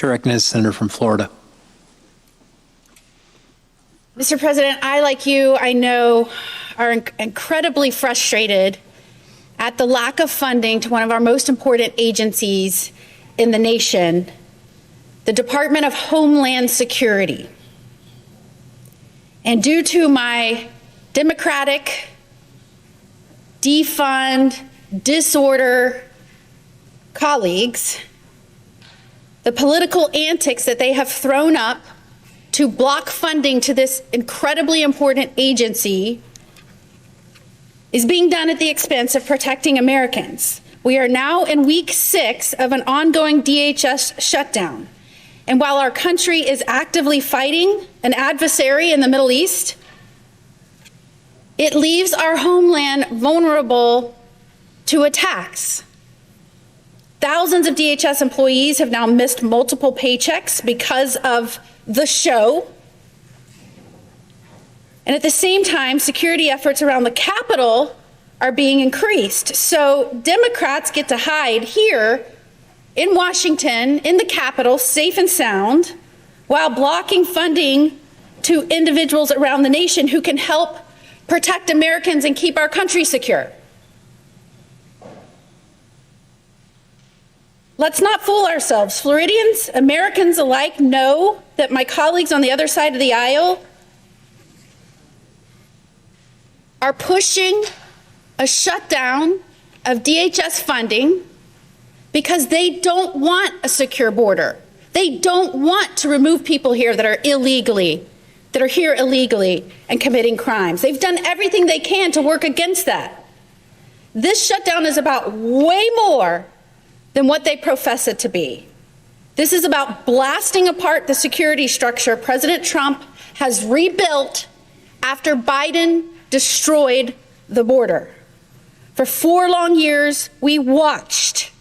To recognize the senator from Florida. Mr. President, I, like you, I know, are incredibly frustrated at the lack of funding to one of our most important agencies in the nation, the Department of Homeland Security. And due to my Democratic defund, disorder colleagues, the political antics that they have thrown up to block funding to this incredibly important agency is being done at the expense of protecting Americans. We are now in week 6 of an ongoing DHS shutdown. And while our country is actively fighting an adversary in the Middle East, it leaves our homeland vulnerable to attacks. Thousands of DHS employees have now missed multiple paychecks because of the show. And at the same time, security efforts around the Capitol are being increased. So Democrats get to hide here in Washington, in the Capitol, safe and sound, while blocking funding to individuals around the nation who can help protect Americans and keep our country secure. Let's not fool ourselves. Floridians, Americans alike, know that my colleagues on the other side of the aisle are pushing a shutdown of DHS funding because they don't want a secure border. They don't want to remove people here that are here illegally and committing crimes. They've done everything they can to work against that. This shutdown is about way more than what they profess it to be. This is about blasting apart the security structure President Trump has rebuilt after Biden destroyed the border. For 4 long years, we watched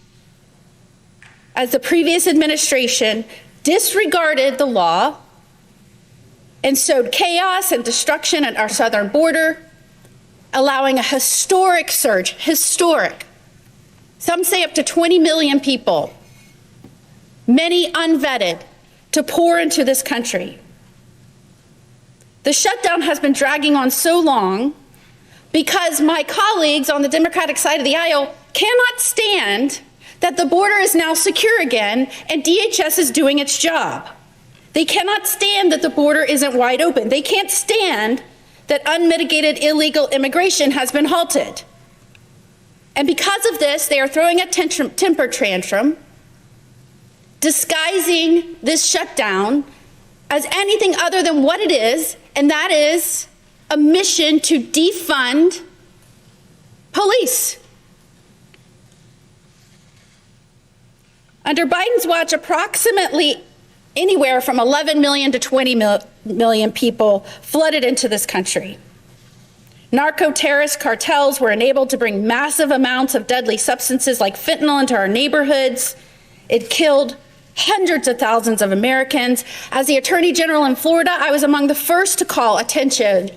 as the previous administration disregarded the law and sowed chaos and destruction at our southern border, allowing a historic surge, some say up to 20 million people, many unvetted, to pour into this country. The shutdown has been dragging on so long because my colleagues on the Democratic side of the aisle cannot stand that the border is now secure again and DHS is doing its job. They cannot stand that the border isn't wide open. They can't stand that unmitigated illegal immigration has been halted. And because of this, they are throwing a temper tantrum, disguising this shutdown as anything other than what it is, and that is a mission to defund police. Under Biden's watch, approximately anywhere from 11 million to 20 million people flooded into this country. Narco-terrorist cartels were enabled to bring massive amounts of deadly substances like fentanyl into our neighborhoods. It killed hundreds of thousands of Americans. As the Attorney General in Florida, I was among the first to call attention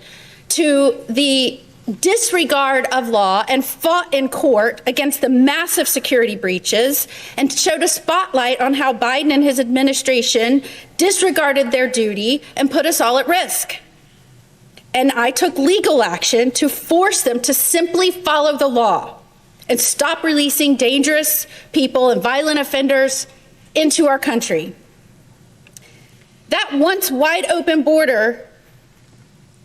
to the disregard of law and fought in court against the massive security breaches and showed a spotlight on how Biden and his administration disregarded their duty and put us all at risk. And I took legal action to force them to simply follow the law and stop releasing dangerous people and violent offenders into our country. That once wide open border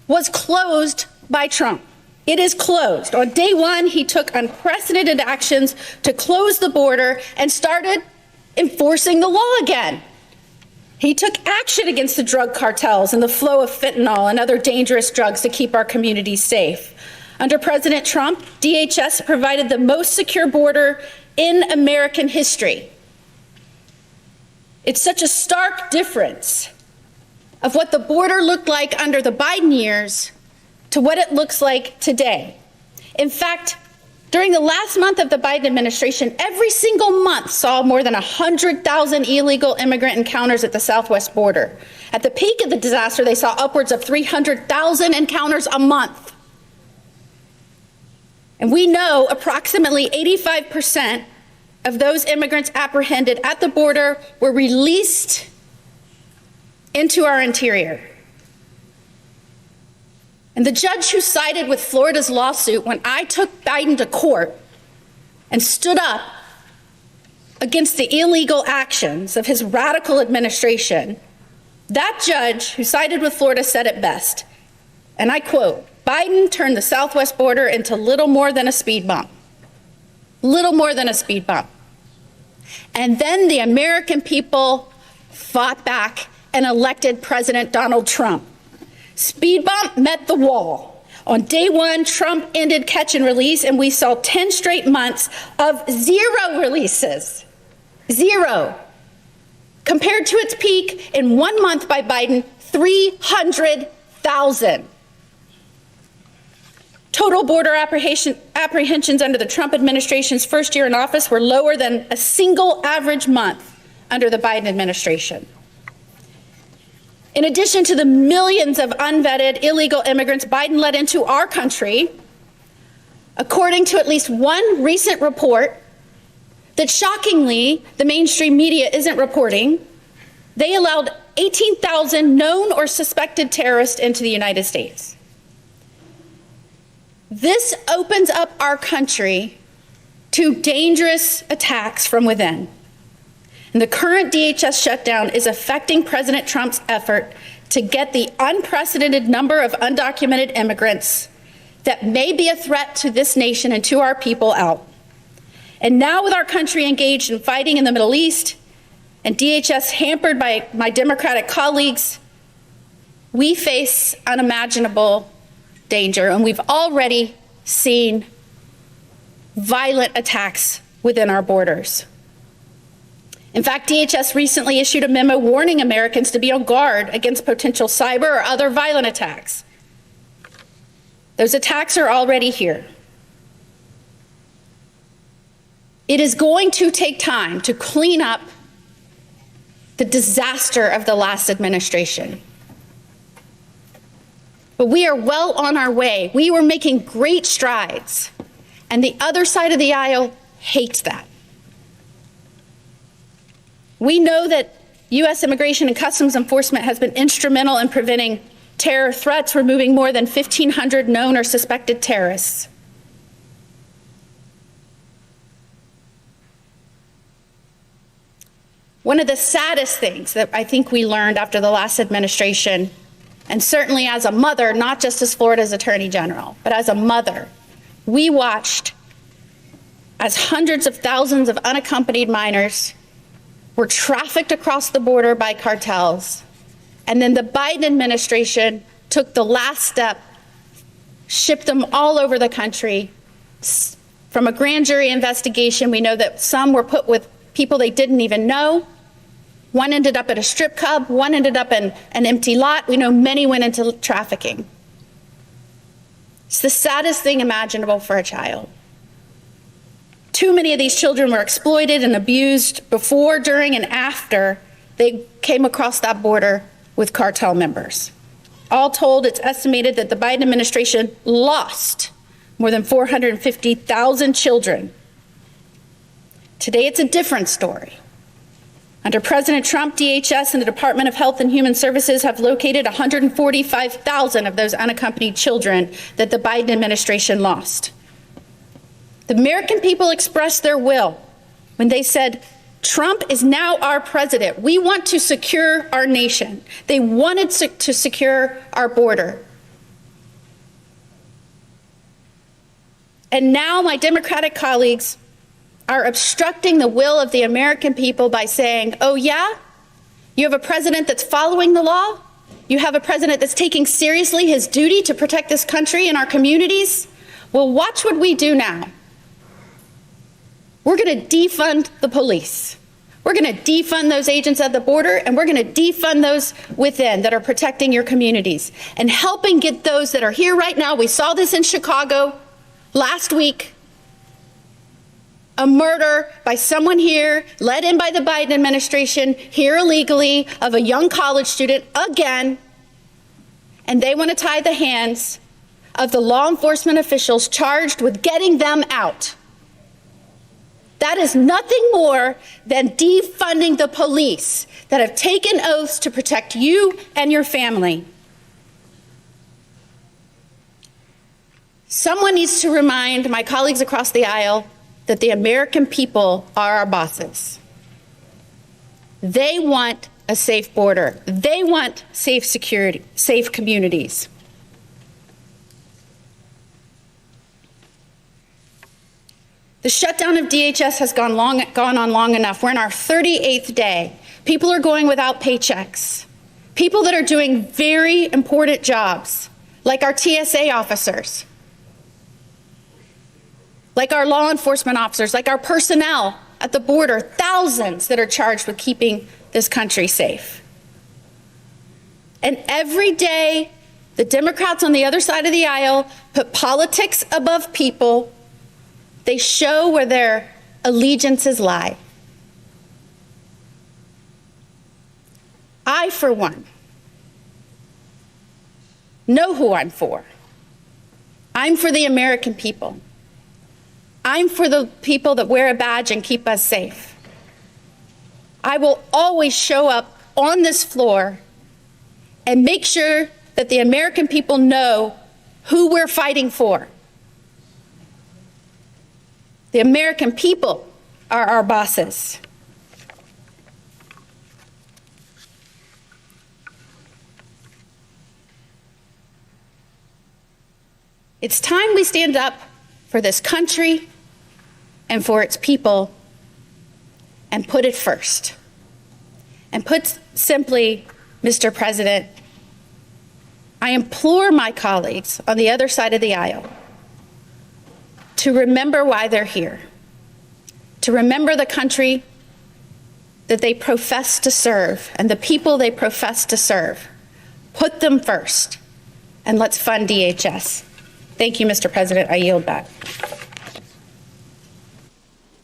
was closed by Trump. It is closed. On day one, he took unprecedented actions to close the border and started enforcing the law again. He took action against the drug cartels and the flow of fentanyl and other dangerous drugs to keep our communities safe. Under President Trump, DHS provided the most secure border in American history. It's such a stark difference of what the border looked like under the Biden years to what it looks like today. In fact, during the last month of the Biden administration, every single month saw more than 100,000 illegal immigrant encounters at the southwest border. At the peak of the disaster, they saw upwards of 300,000 encounters a month. And we know approximately 85% of those immigrants apprehended at the border were released into our interior. And the judge who sided with Florida's lawsuit when I took Biden to court and stood up against the illegal actions of his radical administration, that judge who sided with Florida said it best, and I quote, "Biden turned the southwest border into little more than a speed bump." Little more than a speed bump. And then the American people fought back and elected President Donald Trump. Speed bump met the wall. On day one, Trump ended catch and release, and we saw 10 straight months of 0 releases. 0. Compared to its peak in 1 month by Biden, 300,000. Total border apprehensions under the Trump administration's first year in office were lower than a single average month under the Biden administration. In addition to the millions of unvetted illegal immigrants Biden let into our country, according to at least one recent report that shockingly the mainstream media isn't reporting, they allowed 18,000 known or suspected terrorists into the United States. This opens up our country to dangerous attacks from within. And the current DHS shutdown is affecting President Trump's effort to get the unprecedented number of undocumented immigrants that may be a threat to this nation and to our people out. And now with our country engaged in fighting in the Middle East and DHS hampered by my Democratic colleagues, we face unimaginable danger, and we've already seen violent attacks within our borders. In fact, DHS recently issued a memo warning Americans to be on guard against potential cyber or other violent attacks. Those attacks are already here. It is going to take time to clean up the disaster of the last administration. But we are well on our way. We were making great strides, and the other side of the aisle hates that. We know that U.S. Immigration and Customs Enforcement has been instrumental in preventing terror threats, removing more than 1,500 known or suspected terrorists. One of the saddest things that I think we learned after the last administration, and certainly as a mother, not just as Florida's Attorney General, but as a mother, we watched as hundreds of thousands of unaccompanied minors were trafficked across the border by cartels. And then the Biden administration took the last step, shipped them all over the country. From a grand jury investigation, we know that some were put with people they didn't even know. One ended up at a strip club, one ended up in an empty lot. We know many went into trafficking. It's the saddest thing imaginable for a child. Too many of these children were exploited and abused before, during, and after they came across that border with cartel members. All told, it's estimated that the Biden administration lost more than 450,000 children. Today, it's a different story. Under President Trump, DHS and the Department of Health and Human Services have located 145,000 of those unaccompanied children that the Biden administration lost. The American people expressed their will when they said, Trump is now our president. We want to secure our nation. They wanted to secure our border. And now my Democratic colleagues are obstructing the will of the American people by saying, oh yeah, you have a president that's following the law? You have a president that's taking seriously his duty to protect this country and our communities? Well, watch what we do now. We're going to defund the police. We're going to defund those agents at the border, and we're going to defund those within that are protecting your communities and helping get those that are here right now. We saw this in Chicago last week. A murder by someone here, led in by the Biden administration, here illegally, of a young college student again. And they want to tie the hands of the law enforcement officials charged with getting them out. That is nothing more than defunding the police that have taken oaths to protect you and your family. Someone needs to remind my colleagues across the aisle that the American people are our bosses. They want a safe border. They want safe security, safe communities. The shutdown of DHS has gone on long enough. We're in our 38th day. People are going without paychecks. People that are doing very important jobs, like our TSA officers, like our law enforcement officers, like our personnel at the border, thousands that are charged with keeping this country safe. And every day, the Democrats on the other side of the aisle put politics above people. They show where their allegiances lie. I, for one, know who I'm for. I'm for the American people. I'm for the people that wear a badge and keep us safe. I will always show up on this floor and make sure that the American people know who we're fighting for. The American people are our bosses. It's time we stand up for this country and for its people and put it first. And put simply, Mr. President, I implore my colleagues on the other side of the aisle to remember why they're here, to remember the country that they profess to serve and the people they profess to serve. Put them first, and let's fund DHS. Thank you, Mr. President. I yield back.